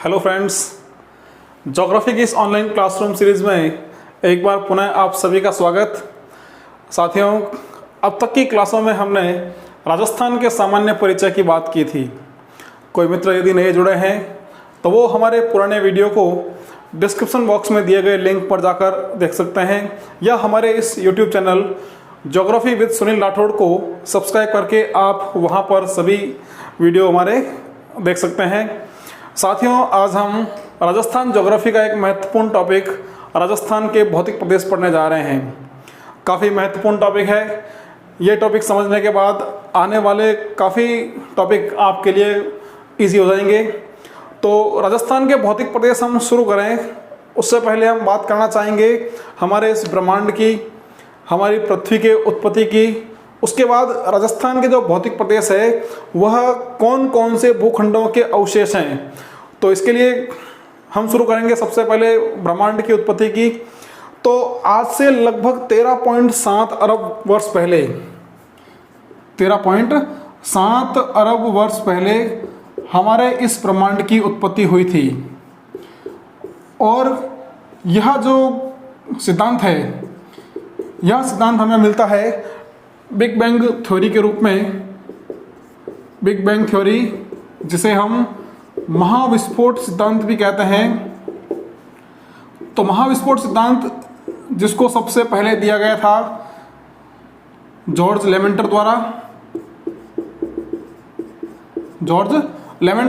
Hello friends, geography की इस online classroom series में एक बार पुनः आप सभी का स्वागत। साथियों, अब तक की क्लासों में हमने राजस्थान के सामान्य परिचय की बात की थी। कोई मित्र यदि नए जुड़े हैं तो वो हमारे पुराने वीडियो को डिस्क्रिप्शन बॉक्स में दिए गए लिंक पर जाकर देख सकते हैं, या हमारे इस YouTube channel geography with Sunil Rathore को सब्सक्राइब करके आप वहाँ पर सभी वीडियो हमारे देख सकते हैं। साथियों, आज हम राजस्थान ज्योग्राफी का एक महत्वपूर्ण टॉपिक राजस्थान के भौतिक प्रदेश पढ़ने जा रहे हैं। काफ़ी महत्वपूर्ण टॉपिक है। ये टॉपिक समझने के बाद आने वाले काफ़ी टॉपिक आपके लिए इजी हो जाएंगे। तो राजस्थान के भौतिक प्रदेश हम शुरू करें उससे पहले हम बात करना चाहेंगे हमारे इस ब्रह्मांड की, हमारी पृथ्वी के उत्पत्ति की। उसके बाद राजस्थान के जो भौतिक प्रदेश है वह कौन कौन से भूखंडों के अवशेष हैं। तो इसके लिए हम शुरू करेंगे सबसे पहले ब्रह्मांड की उत्पत्ति की। तो आज से लगभग 13.7 अरब वर्ष पहले 13.7 अरब वर्ष पहले हमारे इस ब्रह्मांड की उत्पत्ति हुई थी। और यह जो सिद्धांत है, यह सिद्धांत हमें मिलता है बिग बैंग थ्योरी के रूप में। बिग बैंग थ्योरी, जिसे हम महाविस्फोट सिद्धांत भी कहते हैं। तो महाविस्फोट सिद्धांत जिसको सबसे पहले दिया गया था जॉर्ज लेमेंटर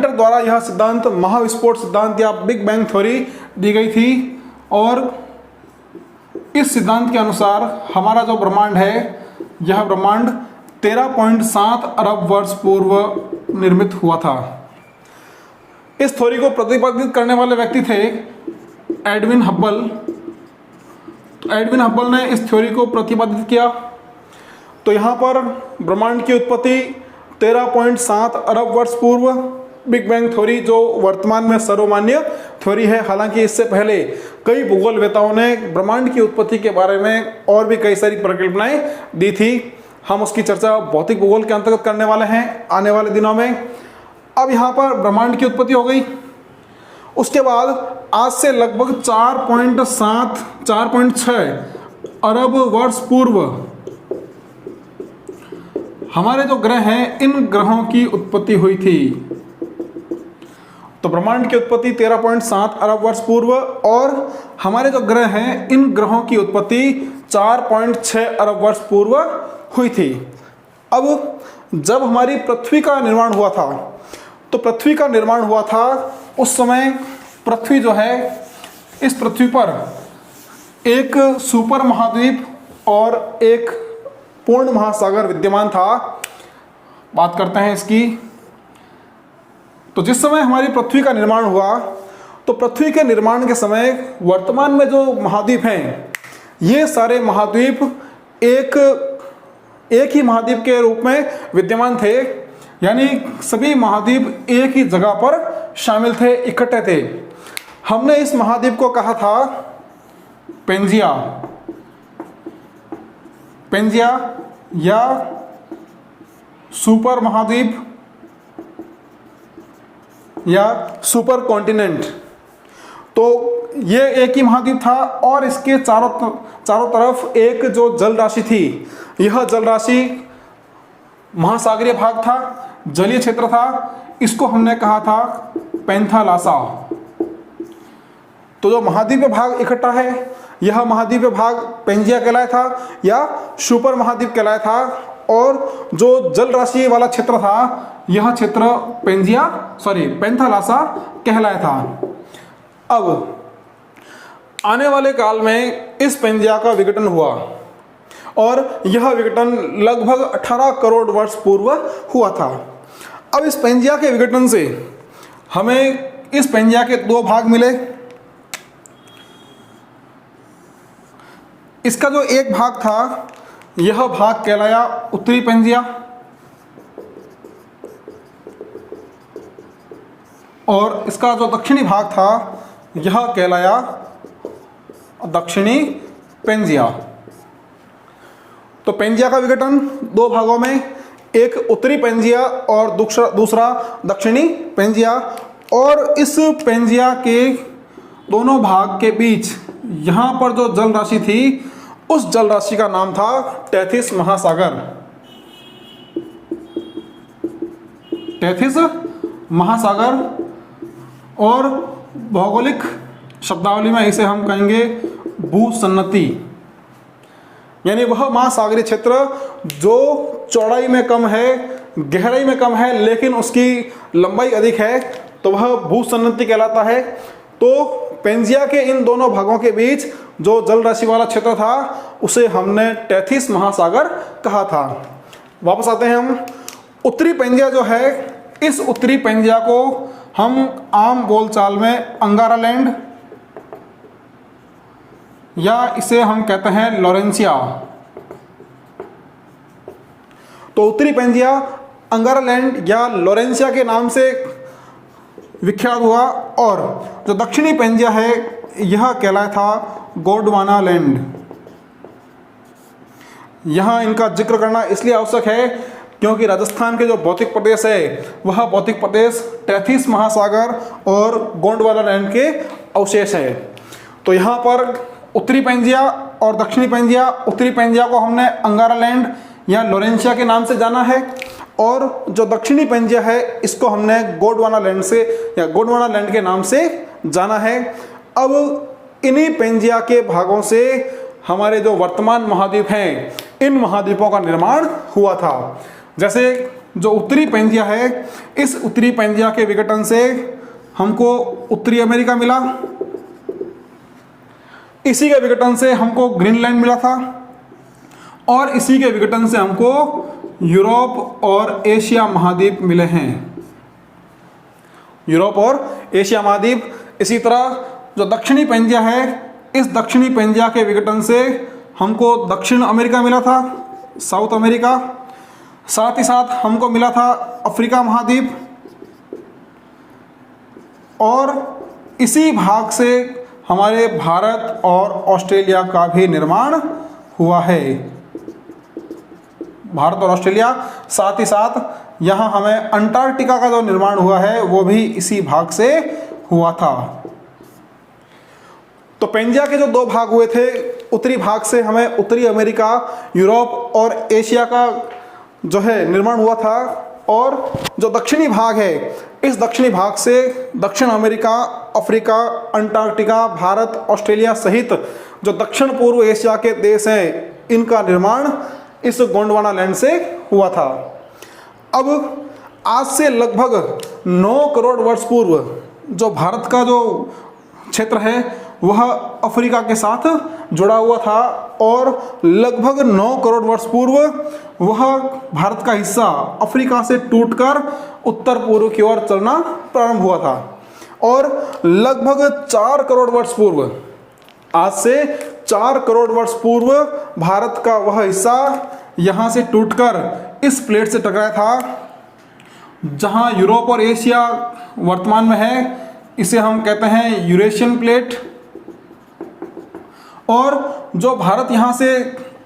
द्वारा यह सिद्धांत महाविस्फोट सिद्धांत या बिग बैंग थ्योरी दी गई थी। और इस सिद्धांत के अनुसार हमारा जो ब्रह्मांड है, यह ब्रह्मांड 13.7 अरब वर्ष पूर्व निर्मित हुआ था। इस थ्योरी को प्रतिपादित करने वाले व्यक्ति थे एडविन हब्बल। तो एडविन हब्बल ने इस थ्योरी को प्रतिपादित किया। तो यहाँ पर ब्रह्मांड की उत्पत्ति 13.7 अरब वर्ष पूर्व, बिग बैंग थ्योरी जो वर्तमान में सर्वमान्य थ्योरी है। हालांकि इससे पहले कई भूगोलवेताओं ने ब्रह्मांड की उत्पत्ति के बारे में और भी कई सारी परिकल्पनाएं दी थी। हम उसकी चर्चा भौतिक भूगोल के अंतर्गत करने वाले हैं आने वाले दिनों में। अब यहाँ पर ब्रह्मांड की उत्पत्ति हो गई। उसके बाद आज से लगभग 4.6 अरब वर्ष पूर्व हमारे जो ग्रह हैं, इन ग्रहों की उत्पत्ति हुई थी। तो ब्रह्मांड की उत्पत्ति 13.7 अरब वर्ष पूर्व और हमारे जो ग्रह हैं, इन ग्रहों की उत्पत्ति 4.6 अरब वर्ष पूर्व हुई थी। अब जब हमारी पृथ्वी का निर्माण हुआ था, तो पृथ्वी का निर्माण हुआ था उस समय पृथ्वी जो है, इस पृथ्वी पर एक सुपर महाद्वीप और एक पूर्ण महासागर विद्यमान था। बात करते हैं इसकी। तो जिस समय हमारी पृथ्वी का निर्माण हुआ, तो पृथ्वी के निर्माण के समय वर्तमान में जो महाद्वीप हैं, ये सारे महाद्वीप एक ही महाद्वीप के रूप में विद्यमान थे। यानी सभी महाद्वीप एक ही जगह पर शामिल थे, इकट्ठे थे। हमने इस महाद्वीप को कहा था पेंजिया या सुपर महाद्वीप या सुपर कॉन्टिनेंट। तो ये एक ही महाद्वीप था और इसके चारों तरफ एक जो जल राशि थी, यह जल राशि महासागरीय भाग था, जलीय क्षेत्र था। इसको हमने कहा था पैंथालासा। तो जो महाद्वीपीय भाग इकट्ठा है, यह महाद्वीपीय भाग पेंजिया कहलाया था या सुपर महाद्वीप कहलाया था। और जो जल राशि वाला क्षेत्र था, यह क्षेत्र पैंथालासा कहलाया था। अब आने वाले काल में इस पेंजिया का विघटन हुआ और यह विघटन लगभग 18 करोड़ वर्ष पूर्व हुआ था। अब इस पेंजिया के विघटन से हमें इस पेंजिया के दो भाग मिले। इसका जो एक भाग था, यह भाग कहलाया उत्तरी पेंजिया और इसका जो दक्षिणी भाग था, यह कहलाया दक्षिणी पेंजिया। तो पेंजिया का विघटन दो भागों में, एक उत्तरी पेंजिया और दूसरा दक्षिणी पेंजिया। और इस पेंजिया के दोनों भाग के बीच यहाँ पर जो जल राशि थी उस जल राशि का नाम था टेथिस महासागर। टेथिस महासागर, और भौगोलिक शब्दावली में इसे हम कहेंगे भूसन्नति, यानी वह महासागरीय क्षेत्र जो चौड़ाई में कम है, गहराई में कम है, लेकिन उसकी लंबाई अधिक है, तो वह भूसन्नति कहलाता है। तो पेंजिया के इन दोनों भागों के बीच जो जल राशि वाला क्षेत्र था उसे हमने टेथिस महासागर कहा था। वापस आते हैं हम। उत्तरी पेंजिया जो है, इस उत्तरी पेंजिया को हम आम बोलचाल में अंगारा लैंड या इसे हम कहते हैं लॉरेंसिया। तो उत्तरी पेंजिया अंगारा लैंड या लॉरेंसिया के नाम से विख्यात हुआ, और जो दक्षिणी पेंजिया है यह कहलाया था गोंडवाना लैंड। यहां इनका जिक्र करना इसलिए आवश्यक है क्योंकि राजस्थान के जो भौतिक प्रदेश है वह भौतिक प्रदेश टेथिस महासागर और गोंडवाना लैंड के अवशेष है। तो यहाँ पर उत्तरी पेंजिया और दक्षिणी पेंजिया, उत्तरी पेंजिया को हमने अंगारा लैंड या लॉरेंसिया के नाम से जाना है, और जो दक्षिणी पेंजिया है इसको हमने गोंडवाना लैंड से या गोंडवाना लैंड के नाम से जाना है। अब इन्हीं पेंजिया के भागों से हमारे जो वर्तमान महाद्वीप हैं इन महाद्वीपों का निर्माण हुआ था। जैसे जो उत्तरी पेंजिया है, इस उत्तरी पेंजिया के विघटन से हमको उत्तरी अमेरिका मिला, इसी के विघटन से हमको ग्रीनलैंड मिला था, और इसी के विघटन से हमको यूरोप और एशिया महाद्वीप मिले हैं। यूरोप और एशिया महाद्वीप। इसी तरह जो दक्षिणी पेंजिया है, इस दक्षिणी पेंजिया के विघटन से हमको दक्षिण अमेरिका मिला था, साउथ अमेरिका। साथ ही साथ हमको मिला था अफ्रीका महाद्वीप, और इसी भाग से हमारे भारत और ऑस्ट्रेलिया का भी निर्माण हुआ है। भारत और ऑस्ट्रेलिया, साथ ही साथ यहाँ हमें अंटार्कटिका का जो निर्माण हुआ है वो भी इसी भाग से हुआ था। तो पेंजिया के जो दो भाग हुए थे, उत्तरी भाग से हमें उत्तरी अमेरिका, यूरोप और एशिया का जो है निर्माण हुआ था, और जो दक्षिणी भाग है इस दक्षिणी भाग से दक्षिण America, Africa, Antarctica, Bharat, Australia सहित जो दक्षिण पूर्व एशिया के देश हैं इनका निर्माण इस गोंडवाना लैंड से हुआ था। अब आज से लगभग 9 करोड़ वर्ष पूर्व जो भारत का जो क्षेत्र है वह अफ्रीका के साथ जुड़ा हुआ था, और लगभग 9 करोड़ वर्ष पूर्व वह भारत का हिस्सा अफ्रीका से टूटकर उत्तर पूर्व की ओर चलना प्रारंभ हुआ था, और लगभग 4 करोड़ वर्ष पूर्व, आज से 4 करोड़ वर्ष पूर्व भारत का वह हिस्सा यहाँ से टूटकर इस प्लेट से टकराया था जहाँ यूरोप और एशिया वर्तमान में है। इसे हम कहते हैं यूरेशियन प्लेट, और जो भारत यहाँ से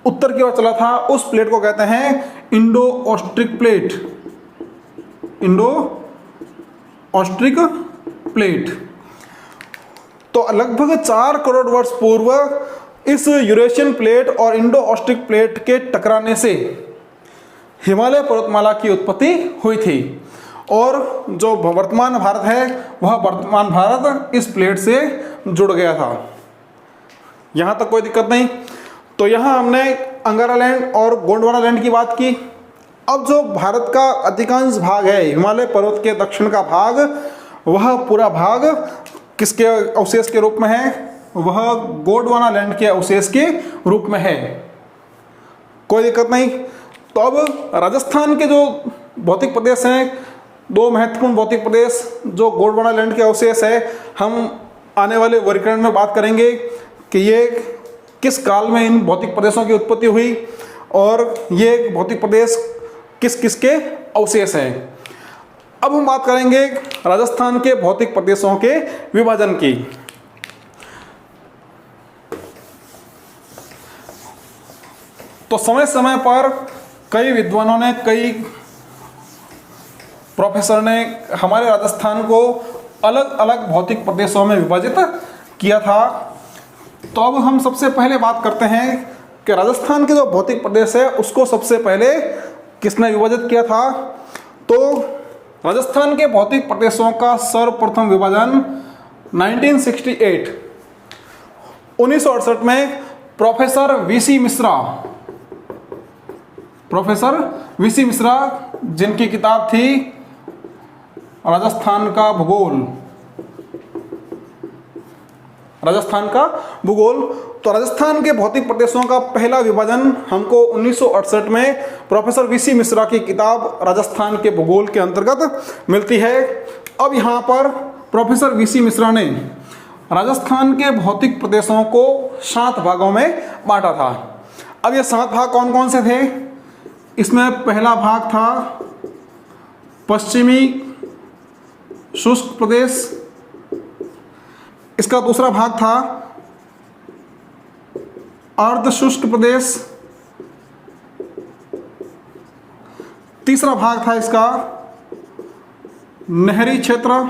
उत्तर की ओर चला था उस प्लेट को कहते हैं Indo Austric plate. Indo Austric plate. तो लगभग 4 करोड़ वर्ष पूर्व इस यूरेशियन प्लेट और इंडो ऑस्ट्रिक प्लेट के टकराने से हिमालय पर्वतमाला की उत्पत्ति हुई थी, और जो वर्तमान भारत है वह वर्तमान भारत इस प्लेट से जुड़ गया था। यहाँ तक कोई दिक्कत नहीं। तो यहाँ हमने अंगारा लैंड और गोंडवाना लैंड की बात की। अब जो भारत का अधिकांश भाग है, हिमालय पर्वत के दक्षिण का भाग, वह पूरा भाग किसके अवशेष के रूप में है? वह गोंडवाना लैंड के अवशेष के रूप में है। कोई दिक्कत नहीं। तो अब राजस्थान के जो भौतिक प्रदेश हैं, 2 महत्वपूर्ण भौतिक प्रदेश जो गोंडवाना लैंड के अवशेष है, हम आने वाले वर्गीकरण में बात करेंगे कि ये किस काल में इन भौतिक प्रदेशों की उत्पत्ति हुई और ये भौतिक प्रदेश किस किस के अवशेष हैं। अब हम बात करेंगे राजस्थान के भौतिक प्रदेशों के विभाजन की। तो समय समय पर कई विद्वानों ने, कई प्रोफेसर ने हमारे राजस्थान को अलग अलग भौतिक प्रदेशों में विभाजित किया था। तो अब हम सबसे पहले बात करते हैं कि राजस्थान के जो भौतिक प्रदेश है उसको सबसे पहले किसने विभाजित किया था। तो राजस्थान के भौतिक प्रदेशों का सर्वप्रथम विभाजन 1968 में प्रोफेसर वीसी मिश्रा जिनकी किताब थी राजस्थान का भूगोल। तो राजस्थान के भौतिक प्रदेशों का पहला विभाजन हमको 1968 में प्रोफेसर वीसी मिश्रा की किताब राजस्थान के भूगोल के अंतर्गत मिलती है। अब यहाँ पर प्रोफेसर वीसी मिश्रा ने राजस्थान के भौतिक प्रदेशों को 7 भागों में बांटा था। अब ये 7 भाग कौन कौन से थे? इसमें पहला भाग था पश्चिमी शुष्क प्रदेश, इसका दूसरा भाग था अर्ध शुष्क प्रदेश, तीसरा भाग था इसका नहरी क्षेत्र,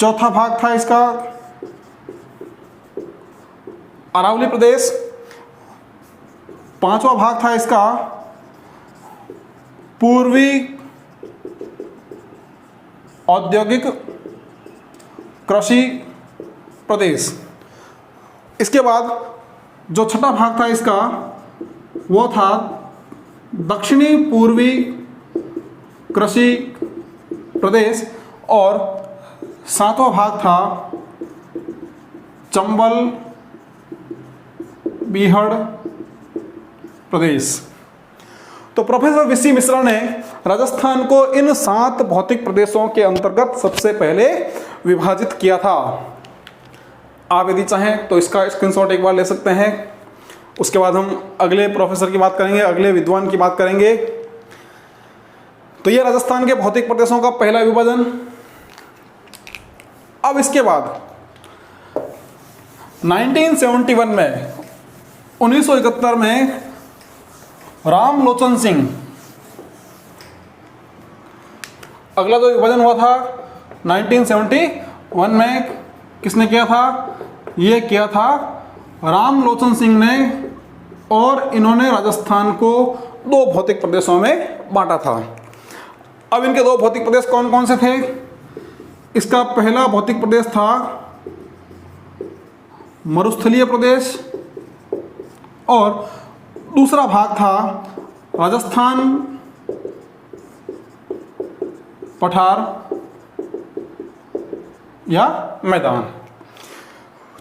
चौथा भाग था इसका अरावली प्रदेश, पांचवा भाग था इसका पूर्वी औद्योगिक कृषि प्रदेश। इसके बाद जो छठा भाग था इसका वो था दक्षिणी पूर्वी कृषि प्रदेश, और 7वां भाग था चंबल बीहड़ प्रदेश। तो प्रोफेसर वीसी मिश्रा ने राजस्थान को इन 7 भौतिक प्रदेशों के अंतर्गत सबसे पहले विभाजित किया था। आप यदि चाहें तो इसका स्क्रीनशॉट एक बार ले सकते हैं। उसके बाद हम अगले प्रोफेसर की बात करेंगे, अगले विद्वान की बात करेंगे। तो यह राजस्थान के भौतिक प्रदेशों का पहला विभाजन। अब इसके बाद 1971 में 1971 में रामलोचन सिंह, अगला जो विभाजन हुआ था 1971 में किसने किया था? ये किया था रामलोचन सिंह ने, और इन्होंने राजस्थान को 2 भौतिक प्रदेशों में बांटा था। अब इनके 2 भौतिक प्रदेश कौन कौन से थे? इसका पहला भौतिक प्रदेश था मरुस्थलीय प्रदेश, और दूसरा भाग था राजस्थान पठार या मैदान।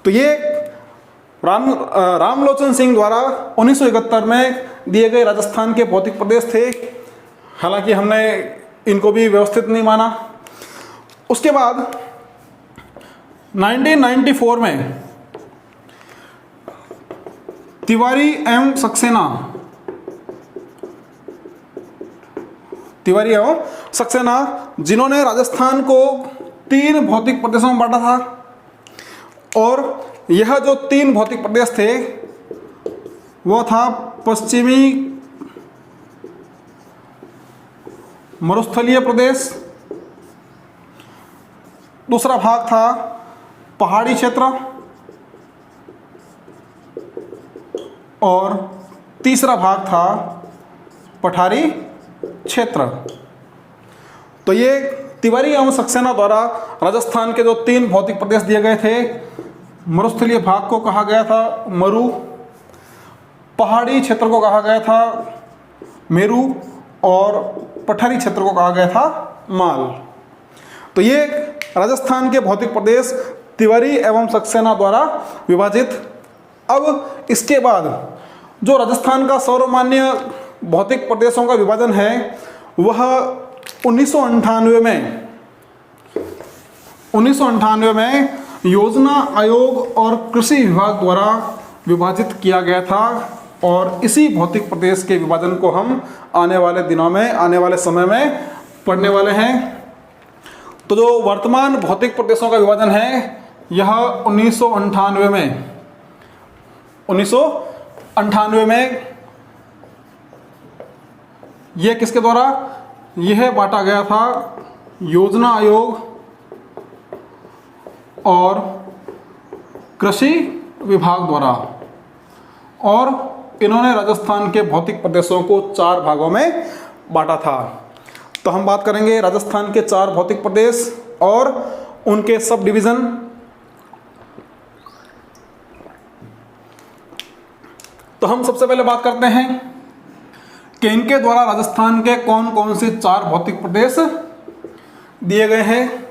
तो ये रामलोचन सिंह द्वारा 1971 में दिए गए राजस्थान के भौतिक प्रदेश थे। हालांकि हमने इनको भी व्यवस्थित नहीं माना। उसके बाद 1994 में तिवारी एवं सक्सेना जिन्होंने राजस्थान को 3 भौतिक प्रदेशों में बांटा था, और यह जो 3 भौतिक प्रदेश थे वो था पश्चिमी मरुस्थलीय प्रदेश, दूसरा भाग था पहाड़ी क्षेत्र, और तीसरा भाग था पठारी क्षेत्र। तो ये तिवारी एवं सक्सेना द्वारा राजस्थान के जो 3 भौतिक प्रदेश दिए गए थे, मरुस्थलीय भाग को कहा गया था मरु, पहाड़ी क्षेत्र को कहा गया था मेरु, और पठारी क्षेत्र को कहा गया था माल। तो ये राजस्थान के भौतिक प्रदेश तिवारी एवं सक्सेना द्वारा विभाजित। अब इसके बाद जो राजस्थान का सर्वमान्य भौतिक प्रदेशों का विभाजन है वह 1998 में योजना आयोग और कृषि विभाग द्वारा विभाजित किया गया था, और इसी भौतिक प्रदेश के विभाजन को हम आने वाले दिनों में, आने वाले समय में पढ़ने वाले हैं। तो जो वर्तमान भौतिक प्रदेशों का विभाजन है यह 1998 में यह किसके द्वारा यह बांटा गया था? योजना आयोग और कृषि विभाग द्वारा, और इन्होंने राजस्थान के भौतिक प्रदेशों को 4 भागों में बांटा था। तो हम बात करेंगे राजस्थान के 4 भौतिक प्रदेश और उनके सब डिवीज़न। तो हम सबसे पहले बात करते हैं कि इनके द्वारा राजस्थान के कौन कौन से 4 भौतिक प्रदेश दिए गए हैं।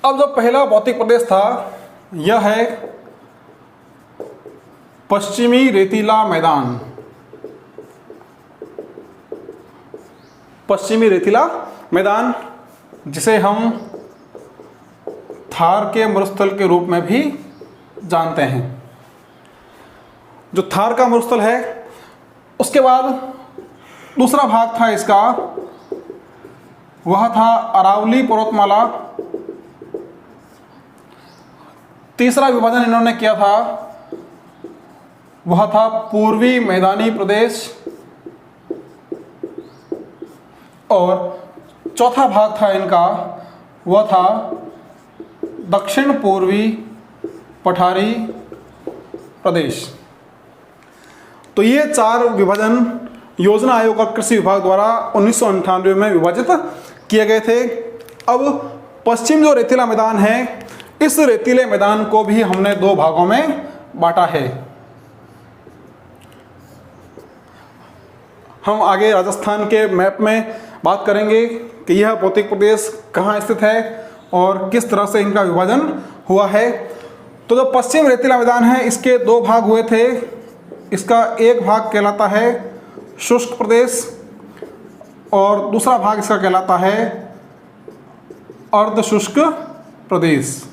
अब जो पहला भौतिक प्रदेश था यह है पश्चिमी रेतीला मैदान। पश्चिमी रेतीला मैदान, जिसे हम थार के मरुस्थल के रूप में भी जानते हैं। जो थार का मरुस्थल है, उसके बाद दूसरा भाग था इसका, वह था अरावली पर्वतमाला। तीसरा विभाजन इन्होंने किया था वह था पूर्वी मैदानी प्रदेश, और चौथा भाग था इनका वह था दक्षिण पूर्वी पठारी प्रदेश। तो ये 4 विभाजन योजना आयोग और कृषि विभाग द्वारा 1998 में विभाजित किए गए थे। अब पश्चिम जो रेतीला मैदान है, इस रेतीले मैदान को भी हमने 2 भागों में बांटा है। हम आगे राजस्थान के मैप में बात करेंगे कि यह भौतिक प्रदेश कहाँ स्थित है और किस तरह से इनका विभाजन हुआ है। तो जो पश्चिम रेतीला मैदान है, इसके 2 भाग हुए थे। इसका एक भाग कहलाता है शुष्क प्रदेश और दूसरा भाग इसका कहलाता है अर्धशुष्क प्रदेश।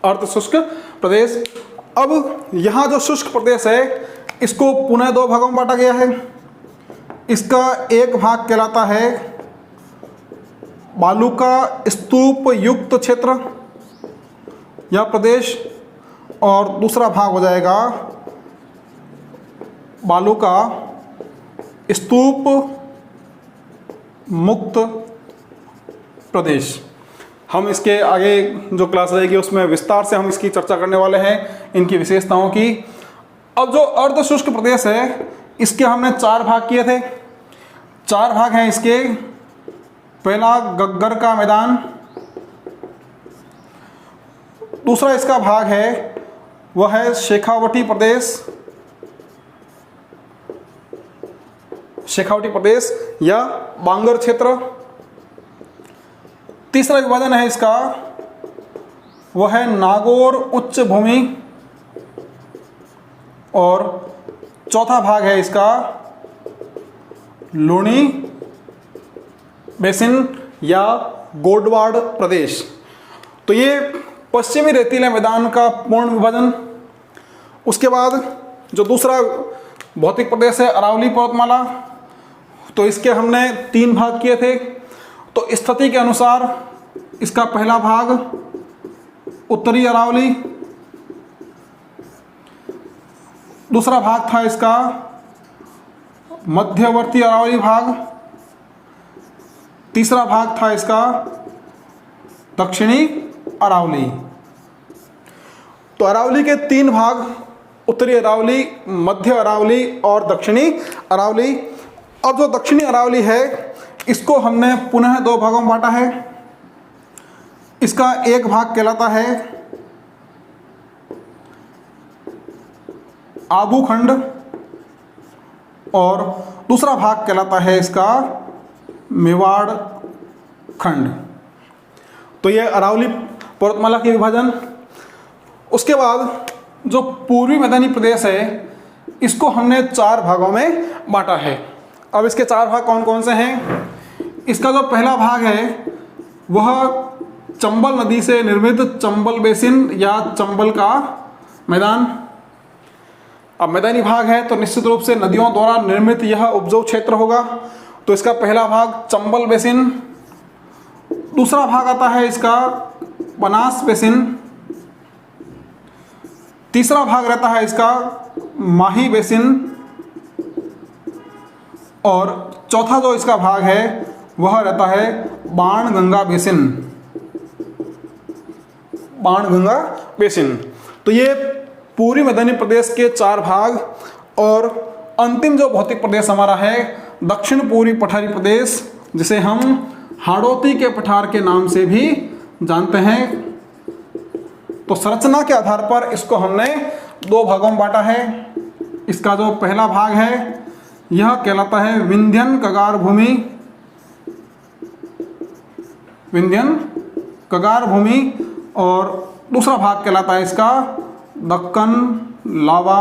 अर्धशुष्क प्रदेश। अब यहाँ जो शुष्क प्रदेश है, इसको पुनः 2 भागों में बांटा गया है। इसका एक भाग कहलाता है बालू का स्तूप युक्त क्षेत्र या प्रदेश, और दूसरा भाग हो जाएगा बालू का स्तूप मुक्त प्रदेश। हम इसके आगे जो क्लास रहेगी उसमें विस्तार से हम इसकी चर्चा करने वाले हैं, इनकी विशेषताओं की। अब जो अर्धशुष्क प्रदेश है, इसके हमने 4 भाग किए थे। 4 भाग हैं इसके। पहला गग्गर का मैदान, दूसरा इसका भाग है वह है शेखावटी प्रदेश, शेखावटी प्रदेश या बांगर क्षेत्र। तीसरा विभाजन है इसका वह है नागौर उच्च भूमि, और चौथा भाग है इसका लूणी बेसिन या गोडवाड़ प्रदेश। तो ये पश्चिमी रेतीले मैदान का पूर्ण विभाजन। उसके बाद जो दूसरा भौतिक प्रदेश है अरावली पर्वतमाला, तो इसके हमने 3 भाग किए थे। तो स्थिति के अनुसार इसका पहला भाग उत्तरी अरावली, दूसरा भाग था इसका मध्यवर्ती अरावली भाग, तीसरा भाग था इसका दक्षिणी अरावली। तो अरावली के 3 भाग, उत्तरी अरावली, मध्य अरावली और दक्षिणी अरावली। अब जो दक्षिणी अरावली है, इसको हमने पुनः 2 भागों में बांटा है। इसका एक भाग कहलाता है आबू खंड, और दूसरा भाग कहलाता है इसका मेवाड़ खंड। तो ये अरावली पर्वतमाला के विभाजन। उसके बाद जो पूर्वी मैदानी प्रदेश है, इसको हमने 4 भागों में बांटा है। अब इसके 4 भाग कौन कौन से हैं? इसका जो पहला भाग है वह चंबल नदी से निर्मित चंबल बेसिन या चंबल का मैदान। अब मैदानी भाग है तो निश्चित रूप से नदियों द्वारा निर्मित यह उपजाऊ क्षेत्र होगा। तो इसका पहला भाग चंबल बेसिन, दूसरा भाग आता है इसका बनास बेसिन, तीसरा भाग रहता है इसका माही बेसिन, और चौथा जो इसका भाग है वह रहता है बाणगंगा बेसिन। बाणगंगा बेसिन। तो ये पूर्वी मैदानी प्रदेश के 4 भाग, और अंतिम जो भौतिक प्रदेश हमारा है दक्षिण पूर्वी पठारी प्रदेश, जिसे हम हाड़ौती के पठार के नाम से भी जानते हैं। तो संरचना के आधार पर इसको हमने 2 भागों में बांटा है। इसका जो पहला भाग है यह कहलाता है विंध्यन कगार भूमि। विंध्यन कगार भूमि। और दूसरा भाग कहलाता है इसका दक्कन लावा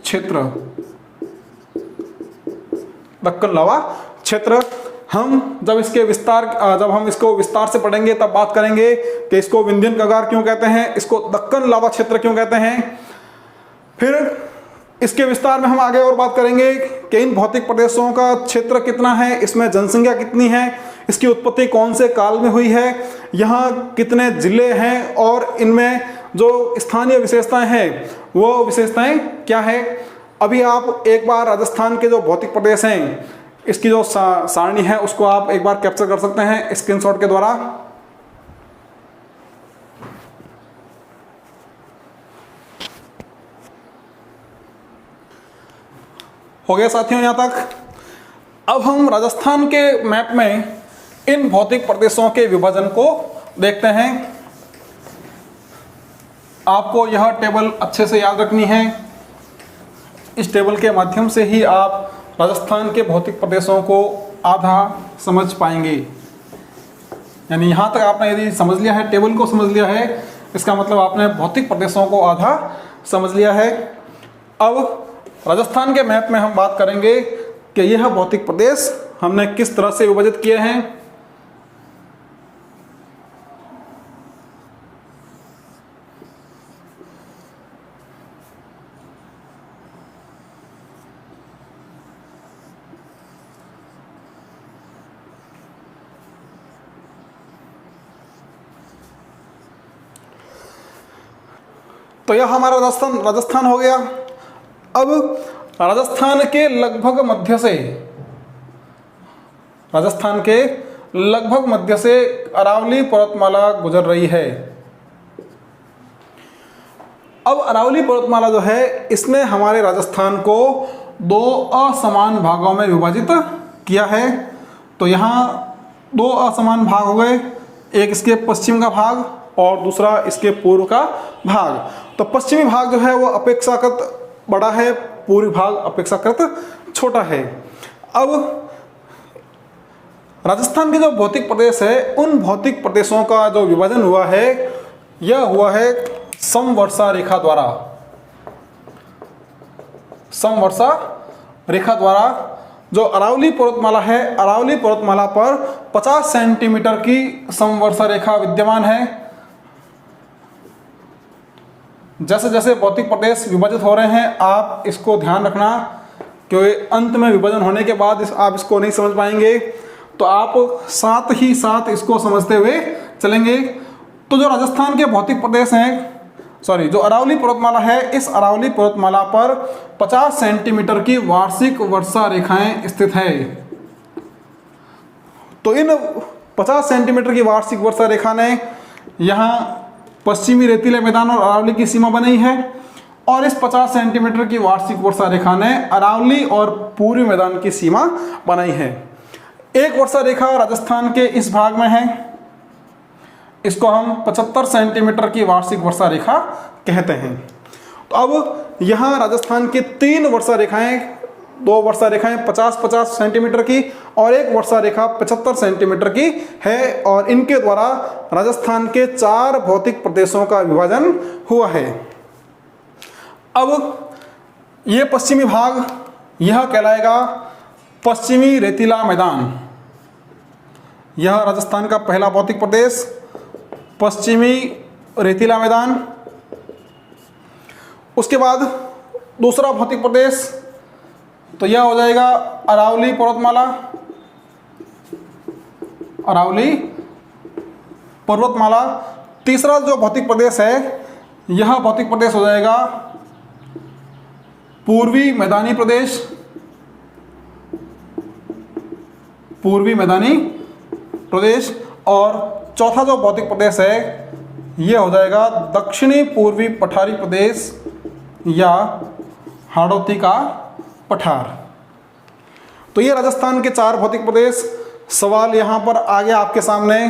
क्षेत्र। दक्कन लावा क्षेत्र। हम जब हम इसको विस्तार से पढ़ेंगे तब बात करेंगे कि इसको विंध्यन कगार क्यों कहते हैं, इसको दक्कन लावा क्षेत्र क्यों कहते हैं। फिर इसके विस्तार में हम आगे और बात करेंगे कि इन भौतिक प्रदेशों का क्षेत्र कितना है, इसमें जनसंख्या कितनी है, इसकी उत्पत्ति कौन से काल में हुई है, यहाँ कितने जिले हैं और इनमें जो स्थानीय विशेषताएं हैं वो विशेषताएं क्या है। अभी आप एक बार राजस्थान के जो भौतिक प्रदेश हैं इसकी जो सारणी है उसको आप एक बार कैप्चर कर सकते हैं स्क्रीनशॉट के द्वारा। हो गया साथियों यहाँ तक। अब हम राजस्थान के मैप में इन भौतिक प्रदेशों के विभाजन को देखते हैं। आपको यह टेबल अच्छे से याद रखनी है। इस टेबल के माध्यम से ही आप राजस्थान के भौतिक प्रदेशों को आधा समझ पाएंगे। यानी यहाँ तक आपने यदि समझ लिया है, टेबल को समझ लिया है, इसका मतलब आपने भौतिक प्रदेशों को आधा समझ लिया है। अब राजस्थान के मैप में हम बात करेंगे कि यह भौतिक प्रदेश हमने किस तरह से विभाजित किए हैं। तो यह हमारा राजस्थान हो गया। अब राजस्थान के लगभग मध्य से अरावली पर्वतमाला गुजर रही है। अब अरावली पर्वतमाला जो है इसने हमारे राजस्थान को 2 असमान भागों में विभाजित किया है। तो यहाँ 2 असमान भाग हो गए, एक इसके पश्चिम का भाग और दूसरा इसके पूर्व का भाग। तो पश्चिमी भाग जो है वो अपेक्षाकृत बड़ा है, पूर्वी भाग अपेक्षाकृत छोटा है। अब राजस्थान के जो भौतिक प्रदेश है उन भौतिक प्रदेशों का जो विभाजन हुआ है यह हुआ है समवर्षा रेखा द्वारा। समवर्षा रेखा द्वारा जो अरावली पर्वतमाला है, अरावली पर्वतमाला पर 50 सेंटीमीटर की समवर्षा रेखा विद्यमान है। जैसे जैसे भौतिक प्रदेश विभाजित हो रहे हैं आप इसको ध्यान रखना, क्योंकि अंत में विभाजन होने के बाद आप इसको नहीं समझ पाएंगे, तो आप साथ ही साथ इसको समझते हुए चलेंगे। तो जो राजस्थान के भौतिक प्रदेश हैं, जो अरावली पर्वतमाला है, इस अरावली पर्वतमाला पर 50 सेंटीमीटर की वार्षिक वर्षा रेखाएं स्थित है। तो इन 50 सेंटीमीटर की वार्षिक वर्षा रेखा ने यहाँ पश्चिमी रेतीले मैदान और अरावली की सीमा बनाई है, और इस 50 सेंटीमीटर की वार्षिक वर्षा रेखा ने अरावली और पूर्वी मैदान की सीमा बनाई है। एक वर्षा रेखा राजस्थान के इस भाग में है, इसको हम 75 सेंटीमीटर की वार्षिक वर्षा रेखा कहते हैं। तो अब यहाँ राजस्थान की 3 वर्षा रेखाएं, 2 वर्षा रेखाएं 50-50 सेंटीमीटर की और एक वर्षा रेखा 75 सेंटीमीटर की है, और इनके द्वारा राजस्थान के 4 भौतिक प्रदेशों का विभाजन हुआ है। अब ये पश्चिमी भाग यह कहलाएगा पश्चिमी रेतीला मैदान। यह राजस्थान का पहला भौतिक प्रदेश पश्चिमी रेतीला मैदान। उसके बाद दूसरा भौतिक प्रदेश तो यह हो जाएगा अरावली पर्वतमाला। अरावली पर्वतमाला। तीसरा जो भौतिक प्रदेश है यह भौतिक प्रदेश हो जाएगा पूर्वी मैदानी प्रदेश। पूर्वी मैदानी प्रदेश, और चौथा जो भौतिक प्रदेश है ये हो जाएगा दक्षिणी पूर्वी पठारी प्रदेश या हाड़ौती का पठार। तो ये राजस्थान के 4 भौतिक प्रदेश। सवाल यहाँ पर आ गया आपके सामने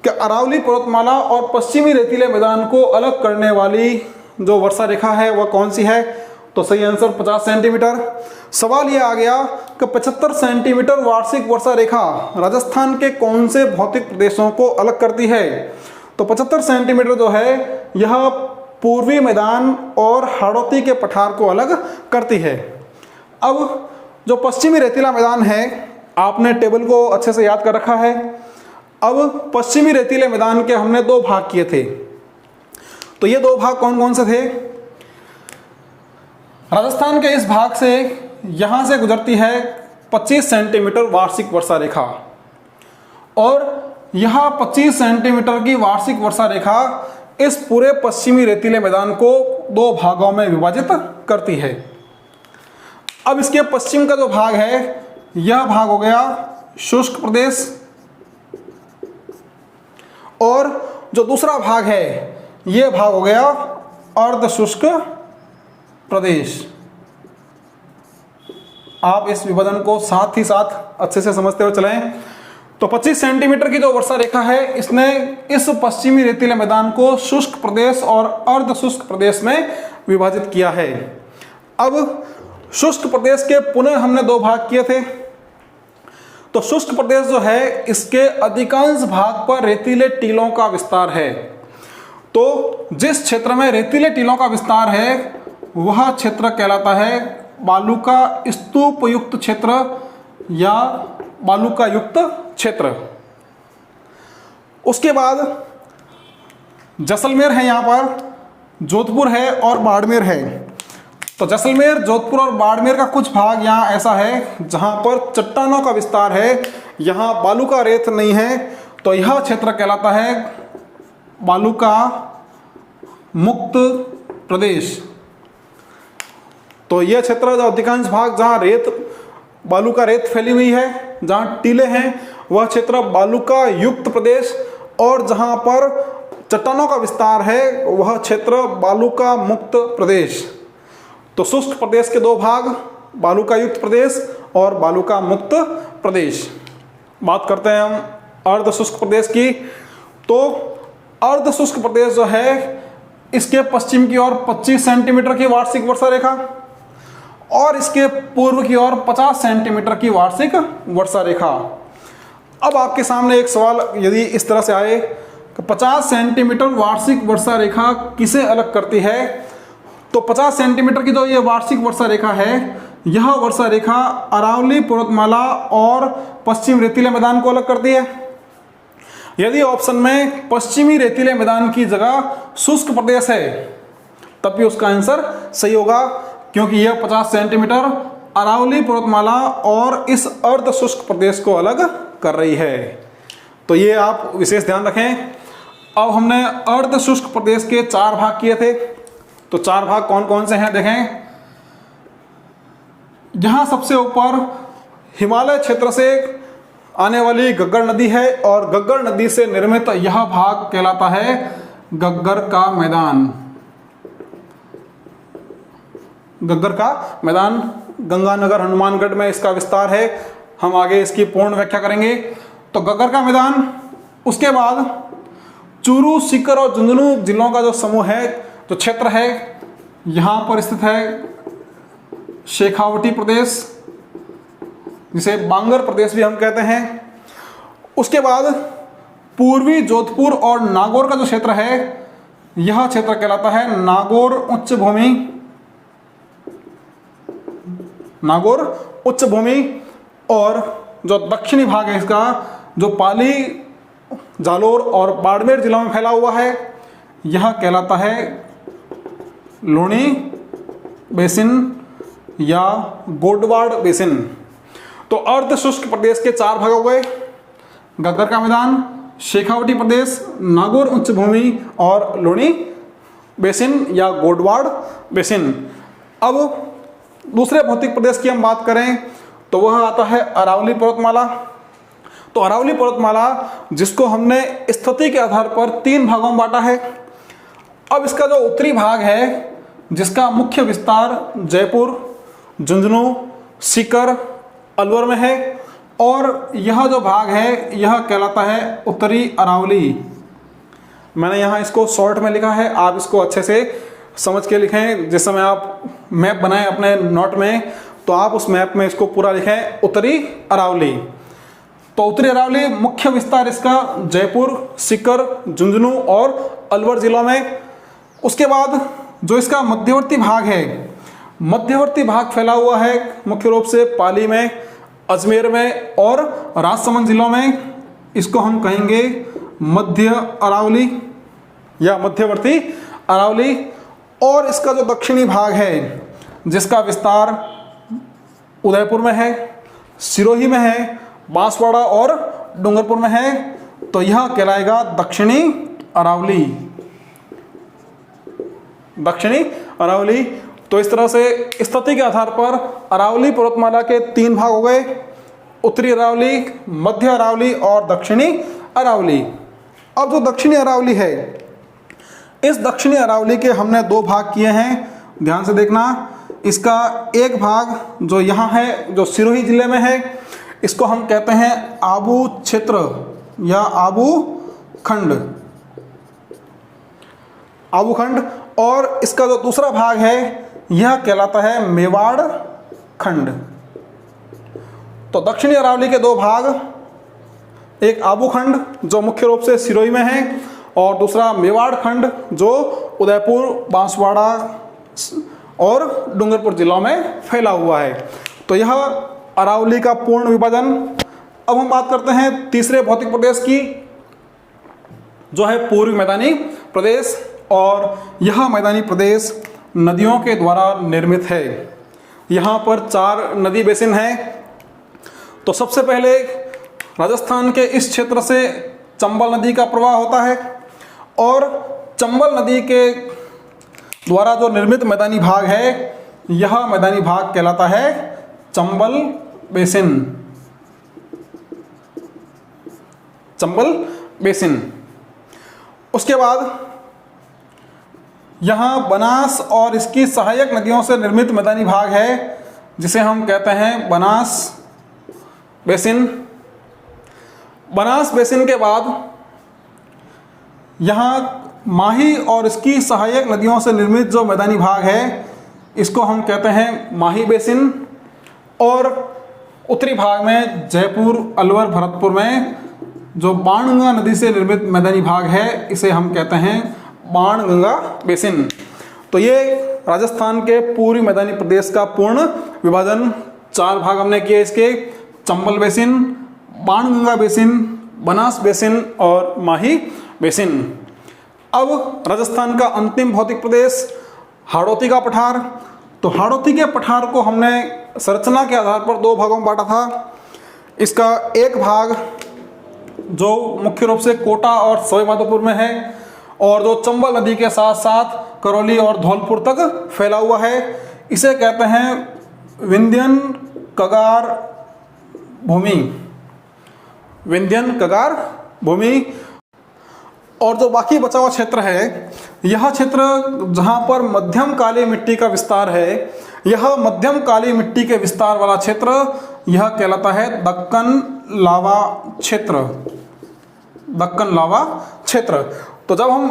कि अरावली पर्वतमाला और पश्चिमी रेतीले मैदान को अलग करने वाली जो वर्षा रेखा है वह कौन सी है? तो सही आंसर 50 सेंटीमीटर। सवाल यह आ गया कि 75 सेंटीमीटर वार्षिक वर्षा रेखा राजस्थान के कौन से भौतिक प्रदेशों को अलग करती है? तो 75 सेंटीमीटर जो है यह पूर्वी मैदान और हाड़ौती के पठार को अलग करती है। अब जो पश्चिमी रेतीला मैदान है, आपने टेबल को अच्छे से याद कर रखा है। अब पश्चिमी रेतीले मैदान के हमने 2 भाग किए थे। तो ये 2 भाग कौन कौन से थे? राजस्थान के इस भाग से यहां से गुजरती है 25 सेंटीमीटर वार्षिक वर्षा रेखा, और यह 25 सेंटीमीटर की वार्षिक वर्षा रेखा इस पूरे पश्चिमी रेतीले मैदान को 2 भागों में विभाजित करती है। अब इसके पश्चिम का जो भाग है यह भाग हो गया शुष्क प्रदेश, और जो दूसरा भाग है यह भाग हो गया अर्ध शुष्क प्रदेश। आप इस विभाजन को साथ ही साथ अच्छे से समझते हुए चलें। तो 25 सेंटीमीटर की जो वर्षा रेखा है इसने इस पश्चिमी रेतीले मैदान को शुष्क प्रदेश और अर्ध शुष्क प्रदेश में विभाजित किया है। अब शुष्क प्रदेश के पुनः हमने 2 भाग किए थे। तो शुष्क प्रदेश जो है इसके अधिकांश भाग पर रेतीले टीलों का विस्तार है। तो जिस क्षेत्र में रेतीले टीलों का विस्तार है वह क्षेत्र कहलाता है बालू का स्तूप युक्त क्षेत्र या बालू का युक्त क्षेत्र। उसके बाद जैसलमेर है, यहाँ पर जोधपुर है और बाड़मेर है। तो जैसलमेर, जोधपुर और बाड़मेर का कुछ भाग यहाँ ऐसा है जहाँ पर चट्टानों का विस्तार है, यहाँ बालू का रेत नहीं है। तो यह क्षेत्र कहलाता है बालू का मुक्त प्रदेश। तो यह क्षेत्र जो अधिकांश भाग जहाँ बालू का रेत फैली हुई है, जहाँ टीले हैं, वह क्षेत्र बालू का युक्त प्रदेश, और जहाँ पर चट्टानों का विस्तार है वह क्षेत्र बालू का मुक्त प्रदेश। तो शुष्क प्रदेश के 2 भाग, बालू का युक्त प्रदेश और बालू का मुक्त प्रदेश। बात करते हैं हम अर्ध शुष्क प्रदेश की। तो अर्ध शुष्क प्रदेश जो है इसके पश्चिम की ओर 25 सेंटीमीटर की वार्षिक वर्षा रेखा, और इसके पूर्व की ओर 50 सेंटीमीटर की वार्षिक वर्षा रेखा। अब आपके सामने एक सवाल यदि इस तरह से आए कि 50 सेंटीमीटर वार्षिक वर्षा रेखा किसे अलग करती है? तो 50 सेंटीमीटर की जो ये वार्षिक वर्षा रेखा है, यह वर्षा रेखा अरावली पर्वतमाला और पश्चिम रेतीले मैदान को अलग करती है। यदि ऑप्शन में पश्चिमी रेतीले मैदान की जगह शुष्क प्रदेश है तब भी उसका आंसर सही होगा, क्योंकि यह 50 सेंटीमीटर अरावली पर्वतमाला और इस अर्ध शुष्क प्रदेश को अलग कर रही है। तो ये आप विशेष ध्यान रखें। अब हमने अर्ध शुष्क प्रदेश के 4 भाग किए थे। तो 4 भाग कौन कौन से हैं देखें। यहाँ सबसे ऊपर हिमालय क्षेत्र से आने वाली गग्गर नदी है, और गग्गर नदी से निर्मित यह भाग कहलाता है गग्गर का मैदान। गग्गर का मैदान गंगानगर हनुमानगढ़ में इसका विस्तार है। हम आगे इसकी पूर्ण व्याख्या करेंगे। तो गग्गर का मैदान, उसके बाद चूरू, सीकर और झुंझुनू जिलों का जो समूह है, जो क्षेत्र है, यहाँ पर स्थित है शेखावटी प्रदेश, जिसे बांगर प्रदेश भी हम कहते हैं। उसके बाद पूर्वी जोधपुर और नागौर का जो क्षेत्र है, यह क्षेत्र कहलाता है नागौर उच्च भूमि। नागौर उच्च भूमि। और जो दक्षिणी भाग है इसका, जो पाली, जालोर और बाड़मेर जिलों में फैला हुआ है, यह कहलाता है लूणी बेसिन या गोडवाड़ बेसिन। तो अर्ध शुष्क प्रदेश के 4 भाग हो गए, गग्गर का मैदान, शेखावटी प्रदेश, नागौर उच्च भूमि और लूणी बेसिन या गोडवाड़ बेसिन। अब दूसरे भौतिक प्रदेश की हम बात करें तो वह आता है अरावली पर्वतमाला। तो अरावली पर्वतमाला जिसको हमने स्थिति के आधार पर 3 भागों में बांटा है। अब इसका जो उत्तरी भाग है जिसका मुख्य विस्तार जयपुर, झुंझुनू, सीकर, अलवर में है, और यह जो भाग है यह कहलाता है उत्तरी अरावली। मैंने यहाँ इसको शॉर्ट में लिखा है, आप इसको अच्छे से समझ के लिखें। जिस समय आप मैप बनाएं अपने नोट में तो आप उस मैप में इसको पूरा लिखें उत्तरी अरावली। तो उत्तरी अरावली मुख्य विस्तार इसका जयपुर, सीकर, झुंझुनू और अलवर जिलों में। उसके बाद जो इसका मध्यवर्ती भाग है, मध्यवर्ती भाग फैला हुआ है मुख्य रूप से पाली में, अजमेर में और राजसमंद जिलों में। इसको हम कहेंगे मध्य अरावली या मध्यवर्ती अरावली। और इसका जो दक्षिणी भाग है जिसका विस्तार उदयपुर में है, सिरोही में है, बांसवाड़ा और डूंगरपुर में है, तो यह कहलाएगा दक्षिणी अरावली। दक्षिणी अरावली। तो इस तरह से स्थिति के आधार पर अरावली पर्वतमाला के 3 भाग हो गए, उत्तरी अरावली, मध्य अरावली और दक्षिणी अरावली। अब जो दक्षिणी अरावली है, इस दक्षिणी अरावली के हमने 2 भाग किए हैं, ध्यान से देखना। इसका एक भाग जो यहाँ है, जो सिरोही जिले में है, इसको हम कहते हैं आबू क्षेत्र या आबू खंड, आबू खंड। और इसका जो दूसरा भाग है यह कहलाता है मेवाड़ खंड। तो दक्षिणी अरावली के 2 भाग, एक आबू खंड जो मुख्य रूप से सिरोही में है और दूसरा मेवाड़ खंड जो उदयपुर, बांसवाड़ा और डूंगरपुर जिलों में फैला हुआ है। तो यह अरावली का पूर्ण विभाजन। अब हम बात करते हैं तीसरे भौतिक प्रदेश की, जो है पूर्वी मैदानी प्रदेश। और यह मैदानी प्रदेश नदियों के द्वारा निर्मित है। यहाँ पर 4 नदी बेसिन हैं। तो सबसे पहले राजस्थान के इस क्षेत्र से चंबल नदी का प्रवाह होता है, और चंबल नदी के द्वारा जो निर्मित मैदानी भाग है, यह मैदानी भाग कहलाता है चंबल बेसिन। चंबल बेसिन। उसके बाद यहाँ बनास और इसकी सहायक नदियों से निर्मित मैदानी भाग है जिसे हम कहते हैं बनास बेसिन। बनास बेसिन के बाद यहाँ माही और इसकी सहायक नदियों से निर्मित जो मैदानी भाग है इसको हम कहते हैं माही बेसिन। और उत्तरी भाग में जयपुर, अलवर, भरतपुर में जो बाणगंगा नदी से निर्मित मैदानी भाग है इसे हम कहते हैं बाणगंगा बेसिन। तो ये राजस्थान के पूर्वी मैदानी प्रदेश का पूर्ण विभाजन 4 भाग हमने किए इसके, Chambal basin, Banganga basin, Banas basin और माही बेसिन। अब राजस्थान का अंतिम भौतिक प्रदेश हाड़ौती का पठार। तो हाड़ौती के पठार को हमने संरचना के आधार पर 2 भागों में बांटा था। इसका एक भाग जो मुख्य रूप से कोटा और सवाईमाधोपुर में है, और जो चंबल नदी के साथ साथ करौली और धौलपुर तक फैला हुआ है, इसे कहते हैं विंध्यन कगार भूमि। विंध्यन कगार भूमि। और जो बाकी बचा हुआ क्षेत्र है, यह क्षेत्र जहाँ पर मध्यम काली मिट्टी का विस्तार है, यह मध्यम काली मिट्टी के विस्तार वाला क्षेत्र यह कहलाता है दक्कन लावा क्षेत्र। दक्कन लावा क्षेत्र। तो जब हम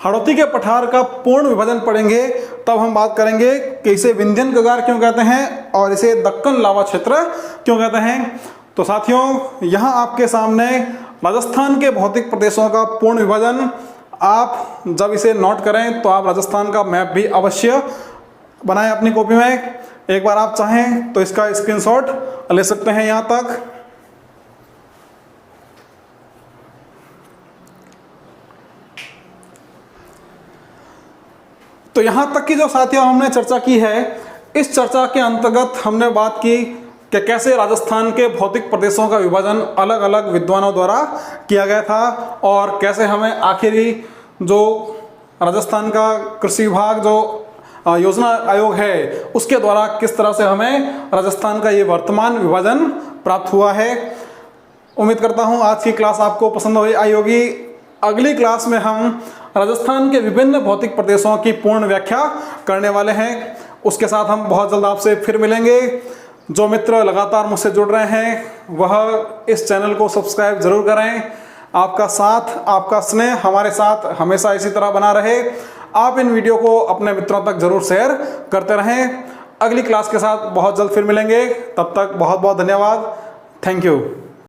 हाड़ौती के पठार का पूर्ण विभाजन पढ़ेंगे तब हम बात करेंगे कि इसे विंध्यन कगार क्यों कहते हैं और इसे दक्कन लावा क्षेत्र क्यों कहते हैं। तो साथियों, यहाँ आपके सामने राजस्थान के भौतिक प्रदेशों का पूर्ण विभाजन, आप जब इसे नोट करें तो आप राजस्थान का मैप भी अवश्य बनाएं अपनी कॉपी में। एक बार आप चाहें तो इसका स्क्रीनशॉट ले सकते हैं यहाँ तक। तो यहाँ तक की जो साथियों हमने चर्चा की है, इस चर्चा के अंतर्गत हमने बात की कि कैसे राजस्थान के भौतिक प्रदेशों का विभाजन अलग अलग विद्वानों द्वारा किया गया था और कैसे हमें आखिरी जो राजस्थान का कृषि विभाग जो योजना आयोग है उसके द्वारा किस तरह से हमें राजस्थान का ये वर्तमान विभाजन प्राप्त हुआ है। उम्मीद करता हूँ आज की क्लास आपको पसंद आई होगी। अगली क्लास में हम राजस्थान के विभिन्न भौतिक प्रदेशों की पूर्ण व्याख्या करने वाले हैं। उसके साथ हम बहुत जल्द आपसे फिर मिलेंगे। जो मित्र लगातार मुझसे जुड़ रहे हैं वह इस चैनल को सब्सक्राइब जरूर करें। आपका साथ, आपका स्नेह हमारे साथ हमेशा इसी तरह बना रहे। आप इन वीडियो को अपने मित्रों तक जरूर शेयर करते रहें। अगली क्लास के साथ बहुत जल्द फिर मिलेंगे। तब तक बहुत बहुत धन्यवाद। Thank you.